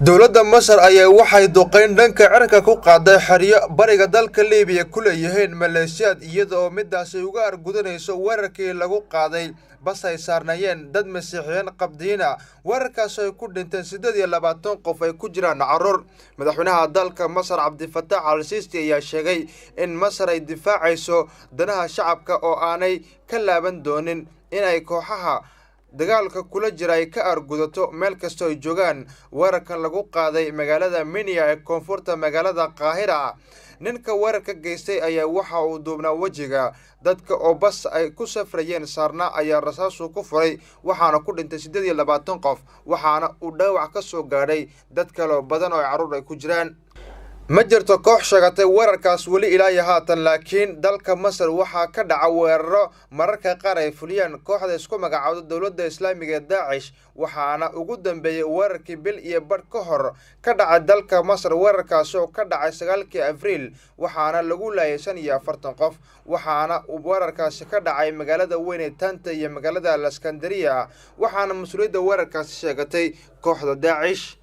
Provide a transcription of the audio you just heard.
dowladda Masar ayaa waxay duqeyn dhanka cirka ku qaaday xariyo bariga dalka Liibiya ku leeyahay Maleeshiyaad iyadoo midaasi uga argudanayso weerarkii lagu qaaday bas ay saarnayeen dad Masiixiyiin qabdiina weerarkaas ay ku dhinteen 28 qof ay ku jiraan carruur madaxweynaha dalka Masar Abdel Fattah al-Sisi ayaa sheegay in Masar ay difaacayso danaha shacabka oo aanay ka laaban doonin in ay kooxaha dagaalka kula jira ay ka argudato meel kasta ay joogaan weerarkan lagu qaaday magaalada Minya ee koonfurta magaalada Qaahira ninka weerarka geystay ayaa waxa uu duubnaa wajiga dadka oo bas ay ku safrayeen saarna ayaa rasaas ku furay waxaana ku dhintay 28 qof waxaana uu dhaawac ka soo gaadhay dad kale badan oo carruur ay ku jiraan ma jirto koox sheegatay weerarkaas wali ilaa haatan laakiin dalka Masar waxa ka dhaca weeraro mararka qaar ay fuliyaan kooxda isku magacaawda dawladda Islaamiga ee Daesh waxaana ugu dambeeyay weerarkii bil iyo bar ka hor ka dhacay dalka Masar weerarkaas oo ka dhacay 9 Abriil waxaana lagu laayay 45 qof waxaana uu weerarkaas ka dhacay magaalada weyn ee Tanta iyo magaalada Iskandariya waxaana mas'uuliyadda weerarkaas sheegatay kooxda Daesh